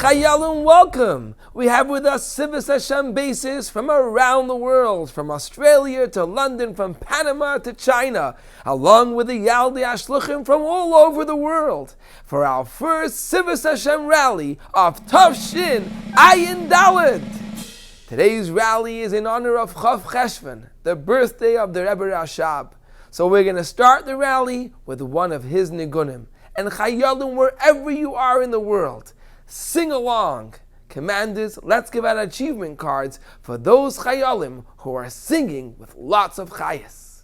Chayalim, welcome! We have with us Tzivos Hashem bases from around the world, from Australia to London, from Panama to China, along with the Yaldei Ashluchim from all over the world, for our first Tzivos Hashem rally of Tavshin Ayin Daled. Today's rally is in honor of Chof Cheshvan, the birthday of the Rebbe Rashab. So we're going to start the rally with one of his nigunim. And Chayalim, wherever you are in the world, sing along. Commanders, let's give out achievement cards for those Chayalim who are singing with lots of chayas.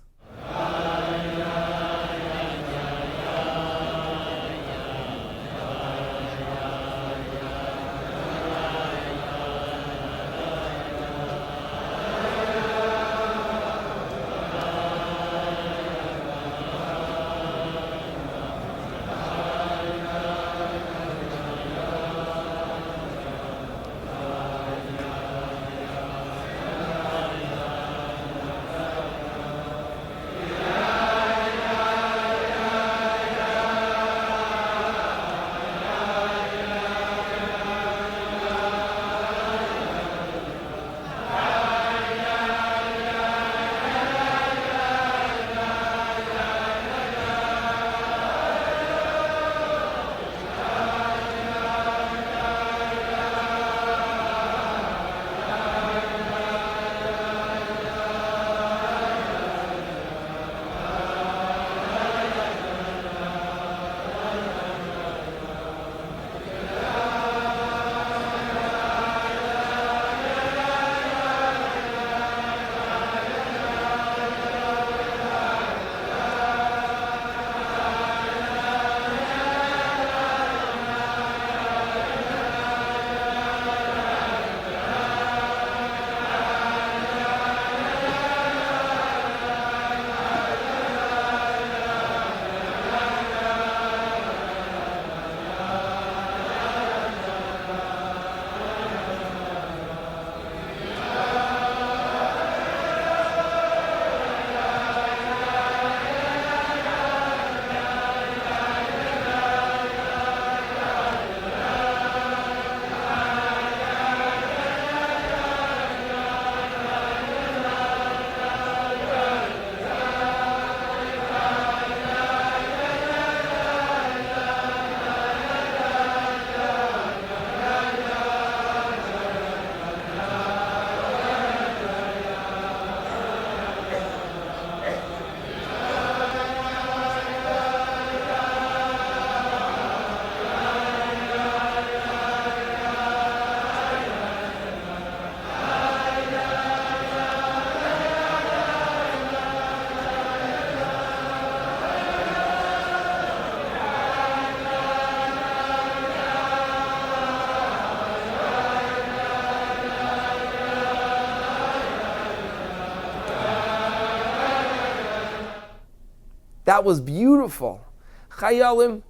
That was beautiful. Chayalim,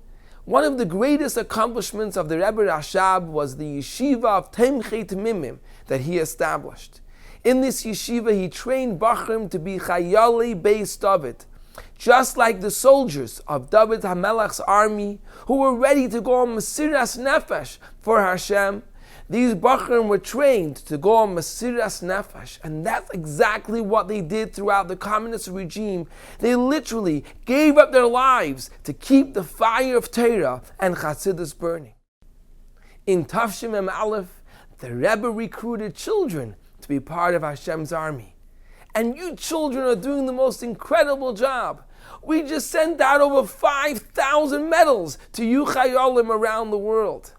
one of the greatest accomplishments of the Rebbe Rashab was the yeshiva of Temchei Temimim that he established. In this yeshiva, he trained Bachrim to be Chayalei Beis David, just like the soldiers of David HaMelech's army who were ready to go on Mesiras Nefesh for Hashem. These Bachrim were trained to go on Mesiras Nefesh, and that's exactly what they did throughout the communist regime. They literally gave up their lives to keep the fire of Torah and Chassidus burning. In Tavshin Mem Aleph, the Rebbe recruited children to be part of Hashem's army. And you children are doing the most incredible job. We just sent out over 5,000 medals to you Chayalim around the world.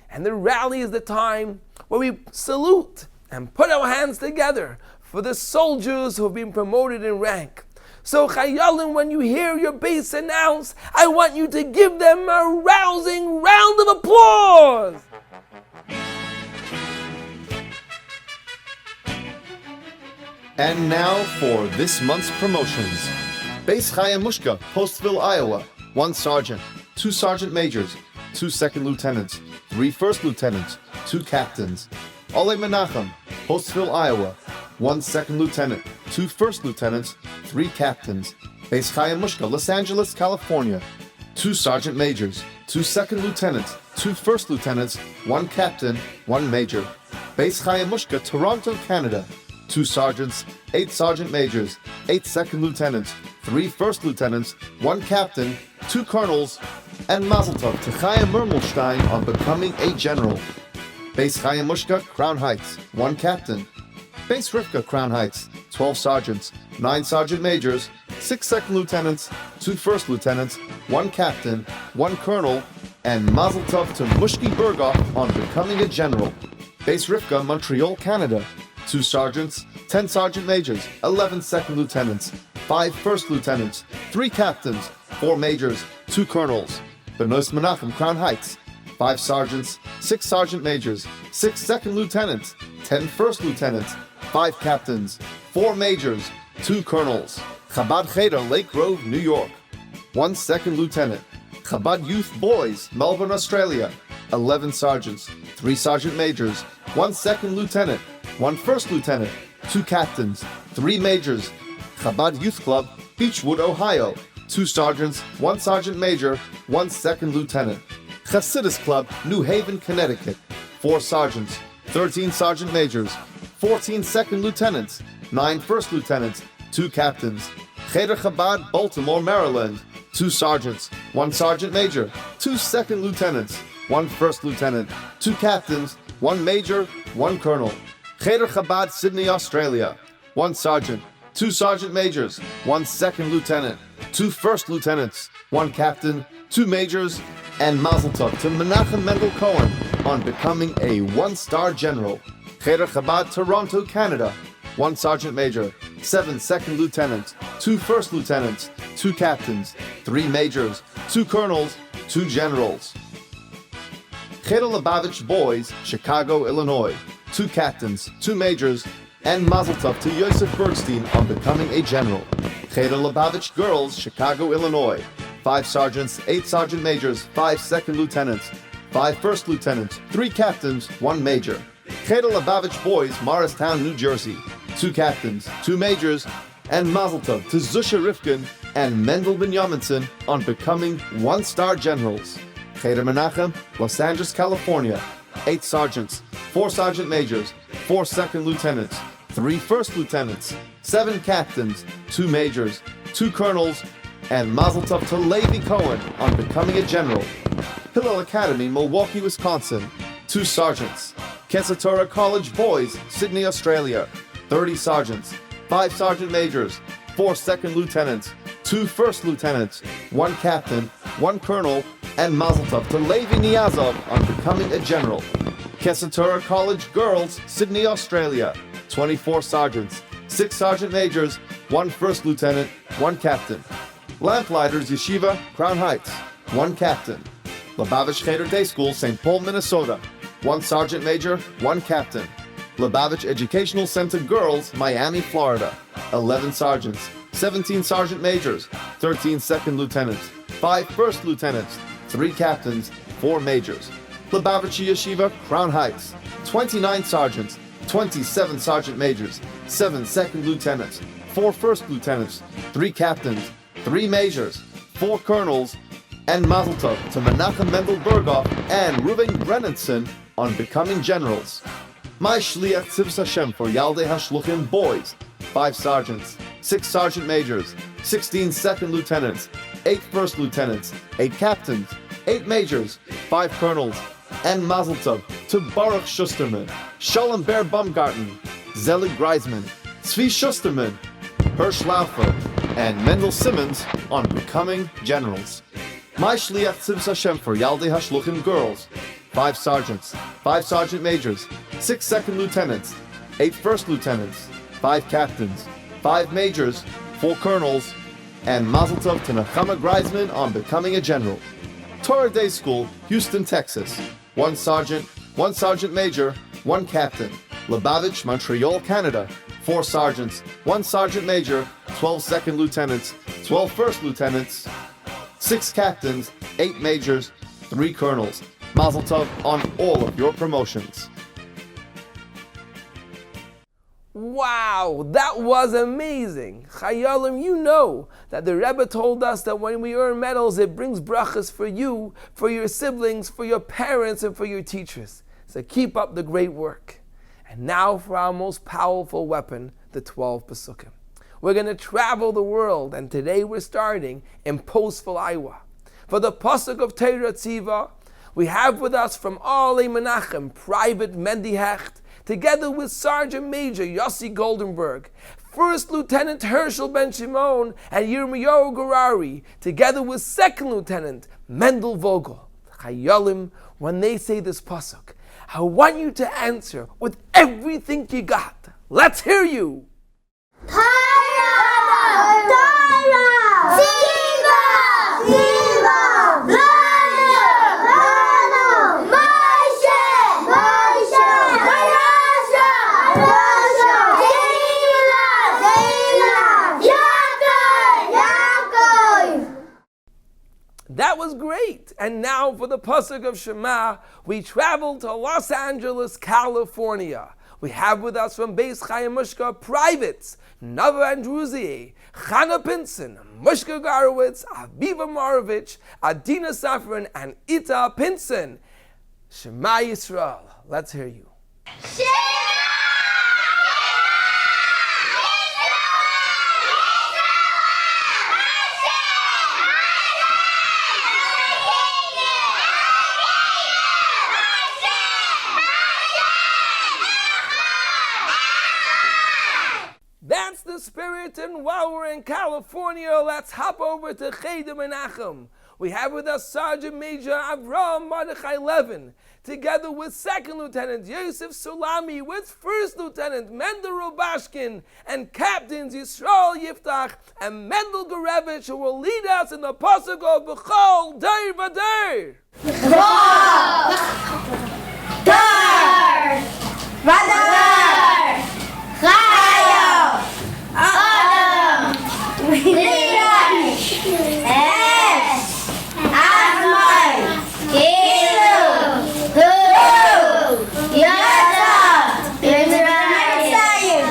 And the rally is the time where we salute and put our hands together for the soldiers who have been promoted in rank. So Chayalim, when you hear your base announced, I want you to give them a rousing round of applause. And now for this month's promotions. Base Chaya Mushka, Postville, Iowa. 1 sergeant, 2 sergeant majors, 2 second lieutenants, 3 first lieutenants, 2 captains. Ole Menachem, Postville, Iowa, 1 second lieutenant, 2 first lieutenants, 3 captains. Beis Chaim Mushka, Los Angeles, California, 2 sergeant majors, 2 second lieutenants, 2 first lieutenants, 1 captain, 1 major. Beis Chaim Mushka, Toronto, Canada, 2 sergeants, 8 sergeant majors, 8 second lieutenants, 3 first lieutenants, 1 captain, 2 colonels, and Mazel Tov to Chaim Mermelstein on becoming a general. Beis Chaim Mushka, Crown Heights, 1 captain. Beis Rivka, Crown Heights, 12 sergeants, 9 sergeant majors, 6 second lieutenants, 2 first lieutenants, 1 captain, 1 colonel, and Mazel Tov to Mushki Berghoff on becoming a general. Beis Rivka, Montreal, Canada, 2 sergeants, 10 sergeant majors, 11 second lieutenants, 5 first lieutenants, 3 captains, 4 majors, 2 colonels. Benoist Menachem, Crown Heights, 5 sergeants, 6 sergeant majors, 6 second lieutenants, 10 first lieutenants, 5 captains, 4 majors, 2 colonels. Chabad Cheder, Lake Grove, New York, 1 second lieutenant. Chabad Youth Boys, Melbourne, Australia, 11 sergeants, 3 sergeant majors, 1 second lieutenant, 1 first lieutenant, 2 captains, 3 majors. Chabad Youth Club, Beechwood, Ohio, 2 sergeants, 1 sergeant major, 1 second lieutenant. Chasidus Club, New Haven, Connecticut, 4 sergeants, 13 sergeant majors, 14 second lieutenants, 9 first lieutenants, 2 captains. Cheder Chabad, Baltimore, Maryland, 2 sergeants, 1 sergeant major, 2 second lieutenants, 1 first lieutenant, 2 captains, 1 major, 1 colonel. Cheder Chabad, Sydney, Australia, 1 sergeant, 2 sergeant majors, 1 second lieutenant, 2 first lieutenants, 1 captain, 2 majors, and Mazel Tov to Menachem Mendel Cohen on becoming a 1-star general. Cheder Chabad, Toronto, Canada, 1 sergeant major, 7 second lieutenants, 2 first lieutenants, 2 captains, 3 majors, 2 colonels, 2 generals. Cheder Lubavitch Boys, Chicago, Illinois, 2 captains, 2 majors, and Mazel Tov to Yosef Bergstein on becoming a general. Cheder Lubavitch Girls, Chicago, Illinois, 5 sergeants, 8 sergeant majors, 5 second lieutenants, 5 first lieutenants, 3 captains, 1 major. Cheder Lubavitch Boys, Morristown, New Jersey, 2 captains, 2 majors, and Mazel Tov to Zusha Rifkin and Mendel Binyaminson on becoming 1-star generals. Cheder Menachem, Los Angeles, California, 8 sergeants, 4 sergeant majors, 4 second lieutenants, 3 first lieutenants, 7 captains, 2 majors, 2 colonels, and Mazel Tov to Levi Cohen on becoming a general. Hillel Academy, Milwaukee, Wisconsin, 2 sergeants. Kesser Torah College Boys, Sydney, Australia, 30 sergeants, 5 sergeant majors, 4 second lieutenants, 2 first lieutenants, 1 captain, 1 colonel, and Mazel Tov to Levi Niazov on becoming a general. Kesser Torah College Girls, Sydney, Australia, 24 sergeants, 6 sergeant majors, 1 first lieutenant, 1 captain. Lamplighters Yeshiva, Crown Heights, 1 captain. Lubavitch Cheder Day School, St. Paul, Minnesota, 1 sergeant major, 1 captain. Lubavitch Educational Center Girls, Miami, Florida, 11 sergeants, 17 sergeant majors, 13 second lieutenants, 5 first lieutenants, 3 captains, 4 majors. Lubavitch Yeshiva, Crown Heights, 29 sergeants, 27 sergeant majors, 7 second lieutenants, 4 first lieutenants, 3 captains, 3 majors, 4 colonels, and Mazel Tov to Menachem Mendel Berghoff and Reuven Brennanson on becoming generals. My Shliach Tzivos Hashem for Yaldei Hashluchim Boys, 5 sergeants, 6 sergeant majors, 16 second lieutenants, 8 first lieutenants, 8 captains, 8 majors, 5 colonels, and Mazel Tov to Baruch Schusterman, Shalom Ber Baumgarten, Zelig Greisman, Tzvi Schusterman, Hirsch Laufer, and Mendel Simmons on becoming generals. My Shliach Tzivos Hashem for Yaldei Hashluchim Girls, 5 sergeants, 5 sergeant majors, 6 second lieutenants, 8 first lieutenants, 5 captains, 5 majors, 4 colonels, and Mazel Tov to Nechama Greisman on becoming a general. Torah Day School, Houston, Texas, 1 sergeant major, 1 captain. Lubavitch, Montreal, Canada, 4 sergeants, 1 sergeant major, 12 second lieutenants, 12 first lieutenants, 6 captains, 8 majors, 3 colonels. Mazel tov on all of your promotions. Wow, that was amazing. Chayalim, you know that the Rebbe told us that when we earn medals, it brings brachas for you, for your siblings, for your parents, and for your teachers. So keep up the great work. And now for our most powerful weapon, the 12 Pesukim. We're going to travel the world, and today we're starting in Postville, Iowa. For the Pasuk of Torah Tziva, we have with us from Arlei Menachem, Private Mendy Hecht, together with Sergeant Major Yossi Goldenberg, First Lieutenant Herschel Ben Shimon, and Yirmiyahu Garari, together with Second Lieutenant Mendel Vogel. Chayalim, when they say this pasuk, I want you to answer with everything you got. Let's hear you. That was great. And now for the Pasuk of Shema, we travel to Los Angeles, California. We have with us from Beis Chaim Mushka privates, Nava Andruzier, Chana Pinson, Mushka Garowitz, Aviva Morovich, Adina Safran, and Ita Pinson. Shema Yisrael. Let's hear you. That's the spirit, and while we're in California, let's hop over to Cheder Menachem. We have with us Sergeant Major Avraham Mordechai Levin, together with Second Lieutenant Yosef Sulami, with First Lieutenant Mendel Rubashkin, and Captains Yisrael Yiftach and Mendel Garevich, who will lead us in the Pasuk of B'chol Deir V'Deir. B'chol Deir V'Deir Chayo Adam Liyash Es Azmai Kilu Hu Yada Yisrael.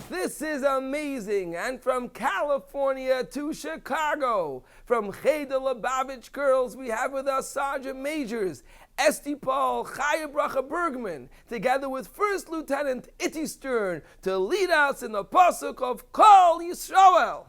This is amazing. And from California to Chicago, from Cheder Lubavitch Girls, we have with us Sergeant Majors Esti Paul, Chaya Bracha Bergman, together with First Lieutenant Itty Stern, to lead us in the Pasuk of Kol Yisrael.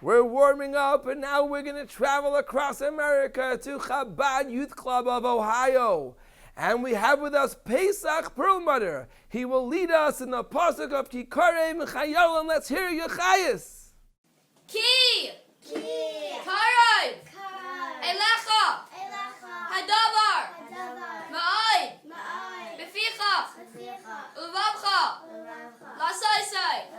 We're warming up, and now we're going to travel across America to Chabad Youth Club of Ohio. And we have with us Pesach Perlmutter. He will lead us in the Pasuk of Kikarei Mechayolim. Let's hear your chayas. Ki Karoi Elecha Hadavar Ma'ay Beficha Uvavcha Lasaisai.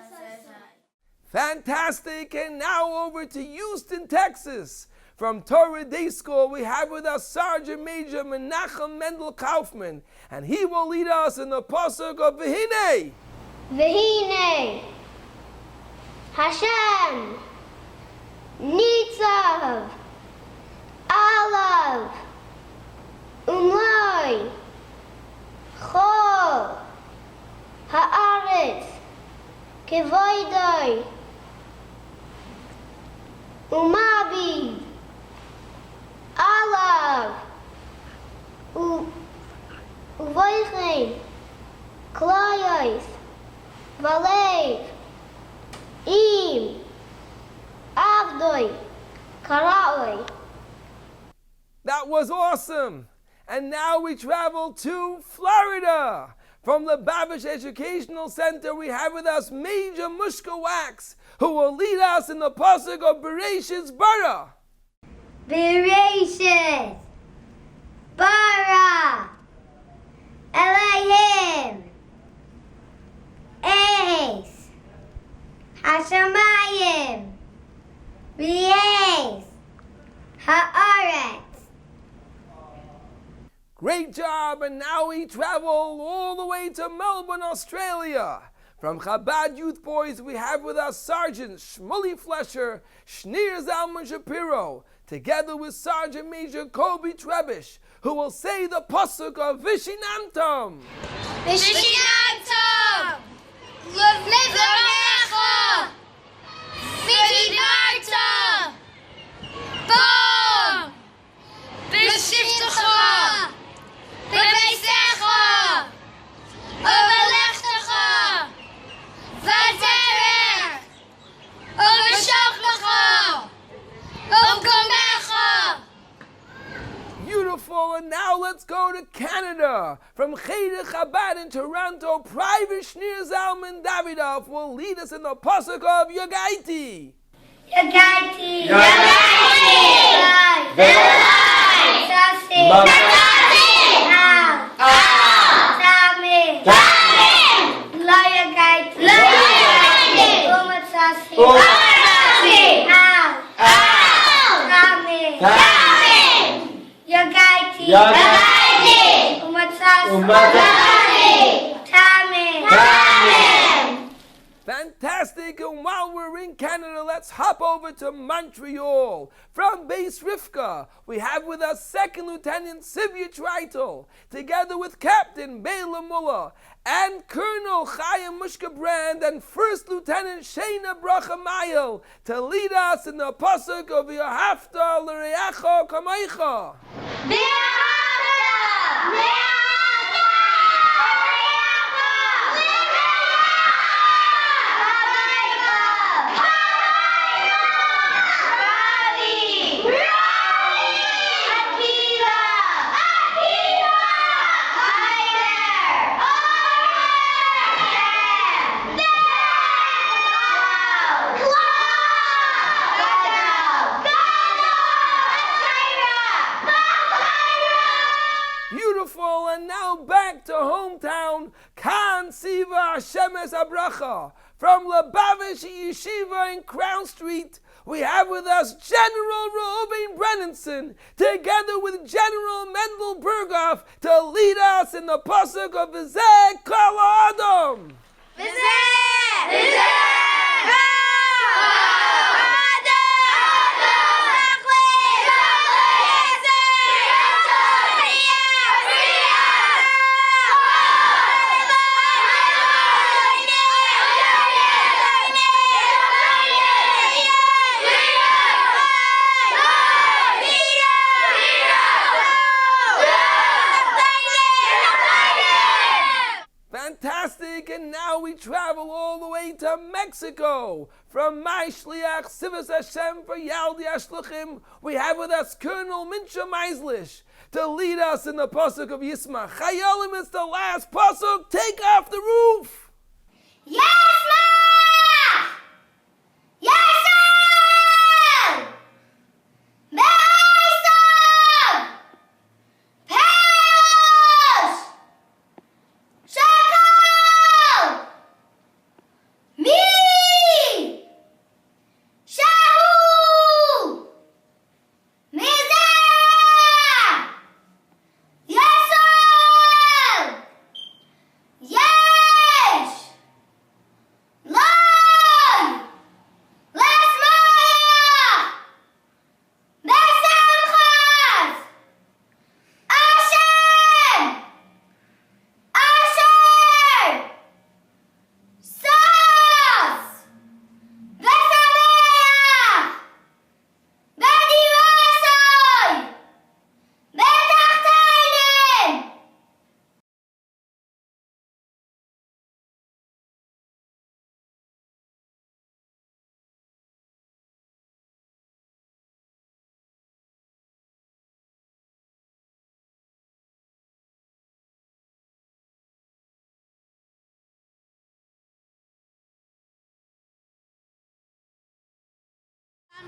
Fantastic, and now over to Houston, Texas. From Torah Day School, we have with us Sergeant Major Menachem Mendel Kaufman, and he will lead us in the Pasuk of V'hinei. V'hinei Hashem Nitzav Alav Umloi Chol Haaretz Kevoidoi Umabid Alav Uvoichem Kloyos Valev Im Avdoi Karaoi. That was awesome. And now we travel to Florida. From the Babish Educational Center, we have with us Major Mushka Wax, who will lead us in the pasuk of Bereshit's Bara. Bereshit bara Elohim es hashamayim v'es haaretz. Great job, and now we travel all the way to Melbourne, Australia. From Chabad Youth Boys, we have with us Sergeant Shmuley Flesher, Schneer Zalman Shapiro, together with Sergeant Major Kobe Trebish, who will say the pasuk of Vishinantam. Vishinantam! Levarecha! Vidinartam! Bom! Beshiftecha! Beveisecha! Overlechtecha! Vaderech! Overshachlecha! Overkomecha! Beautiful, and now let's go to Canada. From Cheder Chabad in Toronto, Private Schneer Zalman Davidoff will lead us in the pasuk of Yagaiti. Yagaiti. Yagaiti. Velai. Sasi. Sami. Lo Yagaiti. Umatsasi. Sami. Yagaiti. Umatsasi. Tami. Fantastic, and while we're in Canada, let's hop over to Montreal. From Base Rivka, we have with us Second Lieutenant Sivya Treitel, together with Captain Bela Muller, and Colonel Chaim Mushka Brand, and First Lieutenant Shana Bracha Mayel, to lead us in the pasuk of Yehavta L'Reacha Kamaycha. Beautiful, and now back to hometown, Kan Tzivos Hashem es Abracha. From Lubavitch Yeshiva in Crown Street, we have with us General Reuven Brennanson, together with General Mendel Berghoff, to lead us in the pasuk of V'zeh Kol Adam. Fantastic, and now we travel all the way to Mexico. From my Shliach Tzivos Hashem for Yaldi Ashluchim, we have with us Colonel Mincha Meislish to lead us in the pasuk of Yismach. Chayolim, it's the last pasuk. Take off the roof.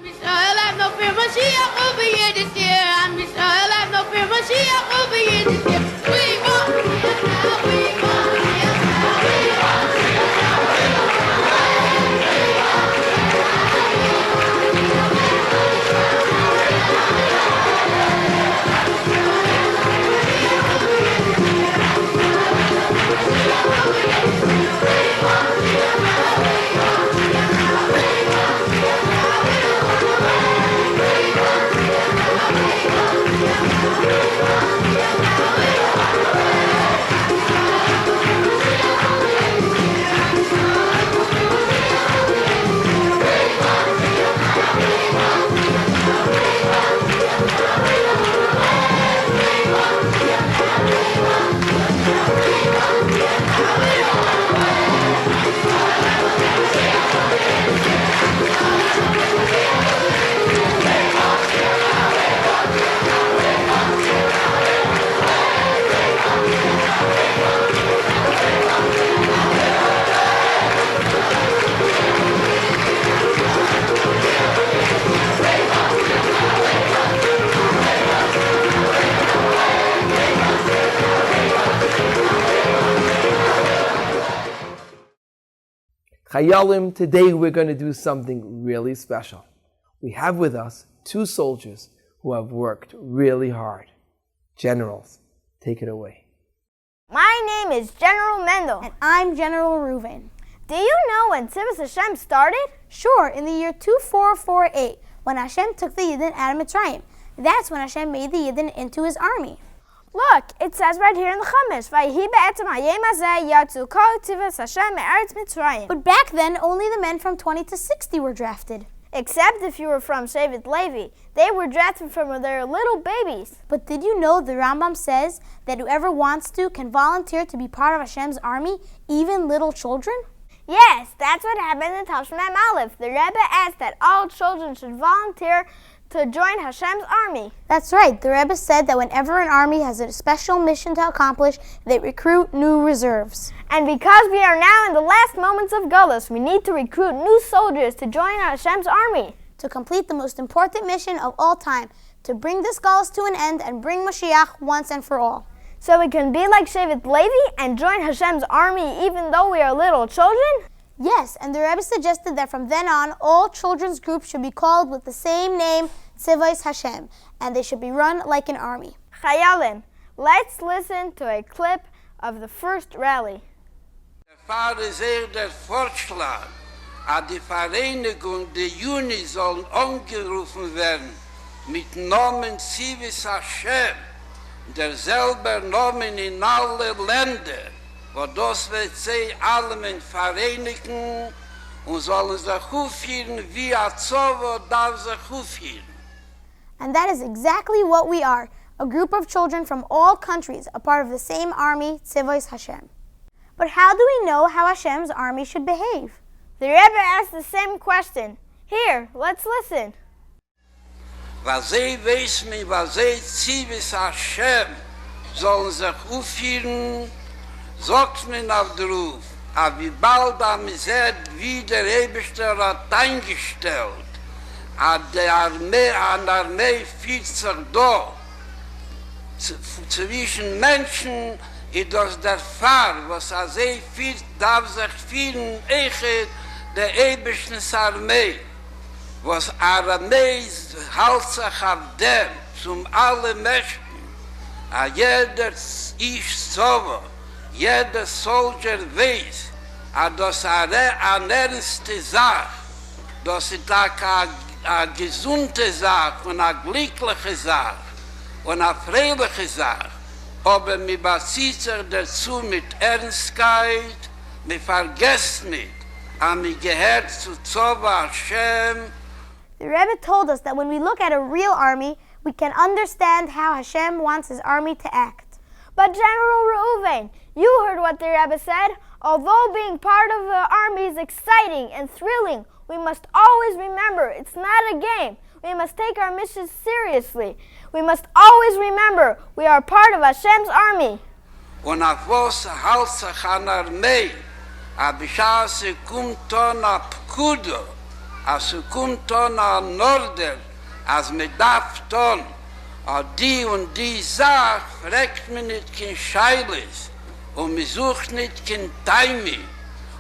Israel have no fear, Mashiach will be here this year. And Israel have no fear, Mashiach will be here this year. We want Mashiach now, we want Mashiach now, we want Chayalim, today we're going to do something really special. We have with us two soldiers who have worked really hard. Generals, take it away. My name is General Mendel. And I'm General Reuven. Do you know when Tzivos Hashem started? Sure, in the year 2448, when Hashem took the Yidden out of Mitzrayim. That's when Hashem made the Yidden into his army. Look, it says right here in the Chumash, "Vayihi be'etzem hayom hazeh yatzu kol tzivos Hashem me'eretz Mitzrayim." But back then, only the men from 20 to 60 were drafted. Except if you were from Shevet Levi. They were drafted from when they were little babies. But did you know the Rambam says that whoever wants to can volunteer to be part of Hashem's army, even little children? Yes, that's what happened in Tavshin Mem Aleph. The Rebbe asked that all children should volunteer to join Hashem's army. That's right. The Rebbe said that whenever an army has a special mission to accomplish, they recruit new reserves. And because we are now in the last moments of Golus, we need to recruit new soldiers to join Hashem's army. To complete the most important mission of all time, to bring this Golus to an end and bring Mashiach once and for all. So we can be like Shevet Levi and join Hashem's army even though we are little children? Yes, and the Rebbe suggested that from then on, all children's groups should be called with the same name, Tzivos Hashem, and they should be run like an army. Chayalim, let's listen to a clip of the first rally. Der Pfarrer sagt der Vorschlag, die Vereinigung der Juni sollen angerufen werden mit Namen Tzivos Hashem, derselbe Namen in alle Länder, wo das wird sie alle vereinigen und sollen sich aufführen, wie ein Zovo darf sich aufführen. And that is exactly what we are, a group of children from all countries, a part of the same army, Tzivos Hashem. But how do we know how Hashem's army should behave? The Rebbe asked the same question. Here, let's listen. Was sie weiß mir, was sie Tzivos Hashem sollen sich aufführen, sagt man auf der Ruf, aber wie bald am Zed wieder Eberster hat eingestellt, an der Armee fühlt sich da, zwischen Menschen ist das der Fall, was er sie fühlt, darf sich fühlen, echt der Ebersten Armee, was Armee hält sich auf dem, zum alle Menschen, a jeder ist so, jeder Soldier weiß, dass eine ernste Sache, dass es eine gesunde Sache und eine glückliche Sache und eine freiliche Sache. Aber wir besitzen sich dazu mit Ernstkeit, wir vergessen nicht, und wir gehören zu Tzivos Hashem. The Rebbe told us that when we look at a real army, we can understand how Hashem wants his army to act. But General Reuven, you heard what the Rebbe said. Although being part of the army is exciting and thrilling, we must always remember it's not a game. We must take our mission seriously. We must always remember we are part of Hashem's army. Und auf was hält sich eine Armee, aber schau, sie kommt dann ab Kudo, als kommt an Order, als mit darf tun, die und die Sache fragt man nicht kein Scheiles und man sucht nicht kein Timing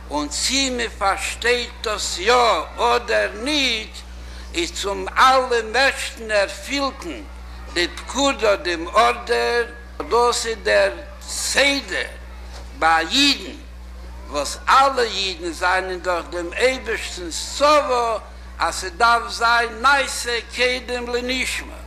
und sie mir versteht das ja oder nicht, ist zum allermeisten erfüllten die Pkuda dem Order, das ist der Seder bei Jiden, was alle Jiden seien durch dem Ebersten Sovo, als darf sein, neise Kedem Lenishma.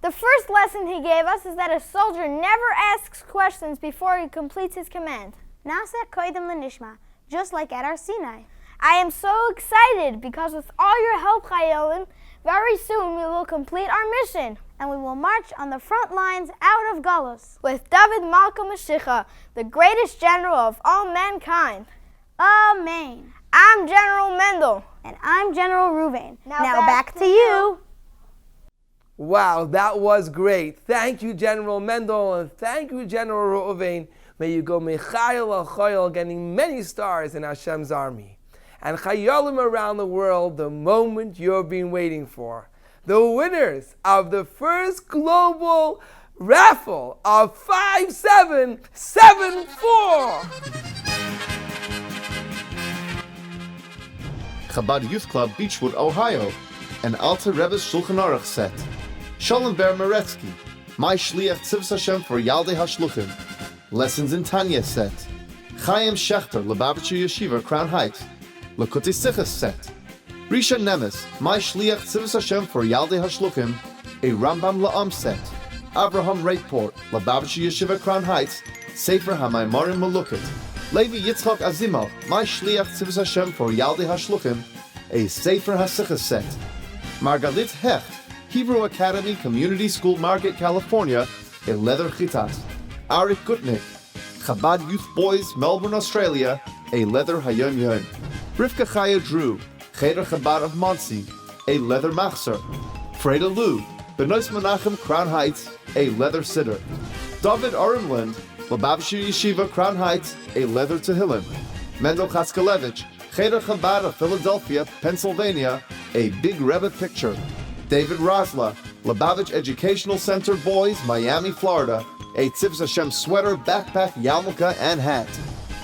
The first lesson he gave us is that a soldier never asks questions before he completes his command. Nasa koidem lenishma, just like at our Sinai. I am so excited because with all your help, Chayolim, very soon we will complete our mission. And we will march on the front lines out of Galus. With David Malka Mashiach, the greatest general of all mankind. Amen. I'm General Mendel. And I'm General Ruvain. Now back to you. Wow, that was great. Thank you, General Mendel, and thank you, General Reuven. May you go Michael al-Choyel, getting many stars in Hashem's army. And Chayolim around the world, the moment you've been waiting for. The winners of the first global raffle of 5774. Chabad Youth Club, Beechwood, Ohio. An Alter Rebbe's Shulchan Aruch set. Shalom Ber Meretsky, My Shliach Tzivos Hashem for Yaldei HaShluchim. Lessons in Tanya set. Chaim Shechter, Lubavitcher Yeshiva, Crown Heights. Lakutei Sichos set. Risha Nemes, My Shliach Tzivos Hashem for Yaldei HaShluchim. A Rambam La'am set. Abraham Reitport, Lubavitcher Yeshiva, Crown Heights. Sefer HaMaimarim Malukit. Levi Yitzchak Azimov, My Shliach Tzivos Hashem for Yaldei HaShluchim. A Sefer HaSichos set. Margalit Hecht, Hebrew Academy Community School Market, California, a leather chitas. Arik Gutnick, Chabad Youth Boys, Melbourne, Australia, a leather hayom yom. Rivka Chaya Drew, Cheder Chabad of Monsey, a leather machzer. Freda Lou, Benois Menachem, Crown Heights, a leather sitter. David Arimland, Lubavitcher Yeshiva, Crown Heights, a leather tehillim. Mendel Chaskelevich, Cheder Chabad of Philadelphia, Pennsylvania, a big Rebbe picture. David Rosla, Lubavitch Educational Center Boys, Miami, Florida, a Tzivos Hashem sweater, backpack, yarmulke, and hat.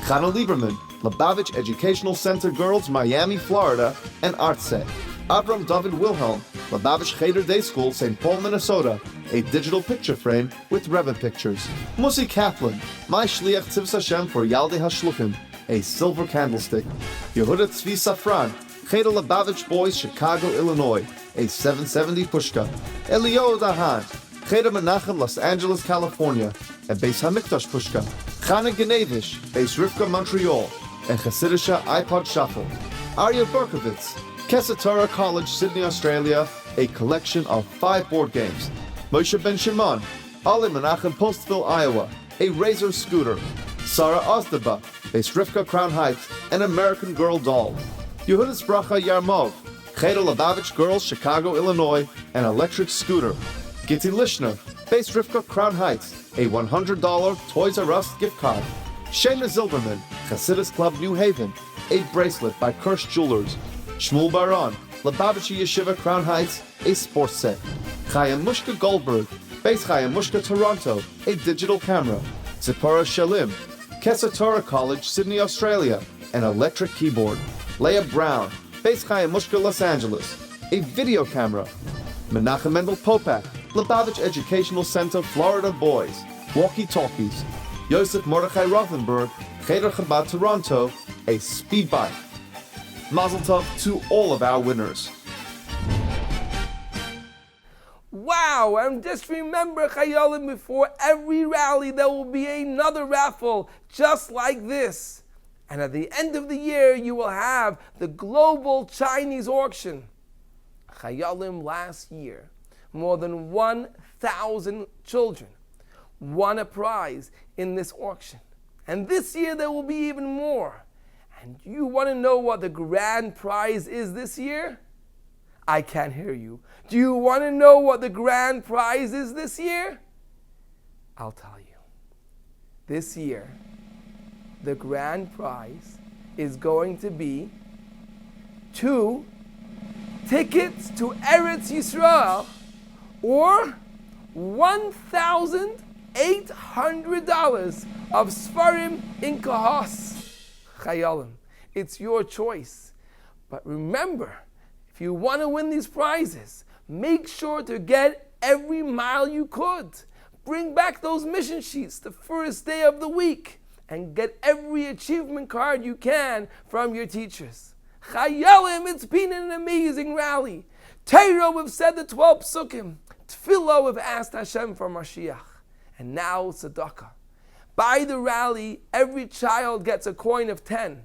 Chana Lieberman, Lubavitch Educational Center Girls, Miami, Florida, an art set. Avram David Wilhelm, Lubavitch Cheder Day School, St. Paul, Minnesota, a digital picture frame with Rebbe pictures. Musi Kaplan, My Shliach Tzivos Hashem for Yaldei HaShluchim, a silver candlestick. Yehuda Tzvi Safran, Cheder Lubavitch Boys, Chicago, Illinois, a 770 pushka. Elio Dahan, Cheder Menachem, Los Angeles, California, a Beis Hamikdash pushka. Chana Genevish, Beis Rivka, Montreal, a Chassidisha iPod shuffle. Arya Berkovitz, Kesset Torah College, Sydney, Australia, a collection of 5 board games. Moshe Ben Shimon, Ali Menachem, Postville, Iowa, a Razor scooter. Sarah Ozdeba, Beis Rivka, Crown Heights, an American Girl doll. Yehudas Bracha Yarmov, Cheder Lubavitch Girls, Chicago, Illinois, an electric scooter. Gitti Lishner, Beis Rivka, Crown Heights, a $100 Toys R Us gift card. Shayna Zilberman, Chassidus Club, New Haven, a bracelet by Kirsch Jewelers. Shmuel Baron, Lubavitcher Yeshiva, Crown Heights, a sports set. Chaim Mushka Goldberg, Beis Chaim Mushka, Toronto, a digital camera. Zipporah Shalim, Kesset Torah College, Sydney, Australia, an electric keyboard. Leah Brown, Beis Chaim Mushka, Los Angeles, a video camera. Menachem Mendel Popak, Lubavitch Educational Center, Florida Boys, walkie-talkies. Yosef Mordechai Rothenberg, Cheder Chabad, Toronto, a speed bike. Mazel tov to all of our winners. Wow, and just remember, Chayolim, before every rally there will be another raffle just like this. And at the end of the year, you will have the global Chinese auction. Chayolim, last year, more than 1,000 children won a prize in this auction. And this year there will be even more. And you want to know what the grand prize is this year? I can't hear you. Do you want to know what the grand prize is this year? I'll tell you. This year, the grand prize is going to be 2 tickets to Eretz Yisrael or $1,800 of Sfarim in Kahos. Chayalim. It's your choice. But remember, if you want to win these prizes, make sure to get every mile you could. Bring back those mission sheets the first day of the week and get every achievement card you can from your teachers. Chayalim, it's been an amazing rally. Torah, we've said the 12 Pesukim. Tefillah, we've asked Hashem for Mashiach. And now tzedakah. By the rally, every child gets a coin of 10.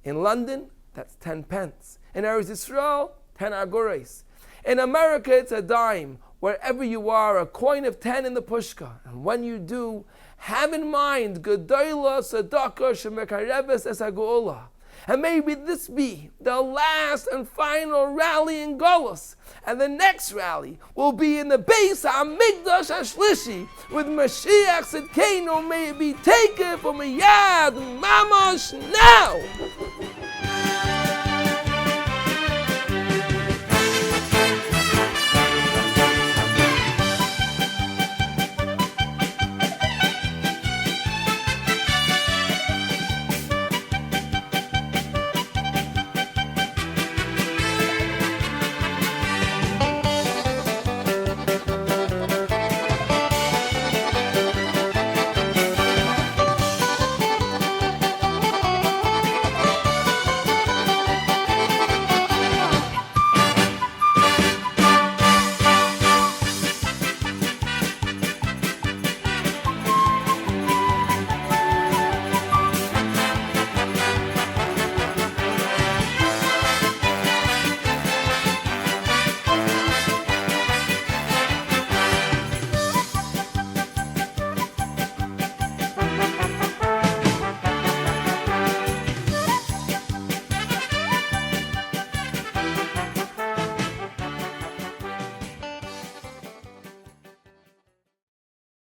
In London, that's 10 pence. In Eretz Yisrael, 10 agores. In America, it's a dime. Wherever you are, a coin of 10 in the pushka. And when you do, have in mind, Gedola Tzedakah Shemekareves Es HaGeula. And maybe this be the last and final rally in Golus. And the next rally will be in the Beis HaMikdash HaShlishi, with Mashiach Tzidkenu. May it be taken from a yad mamash now.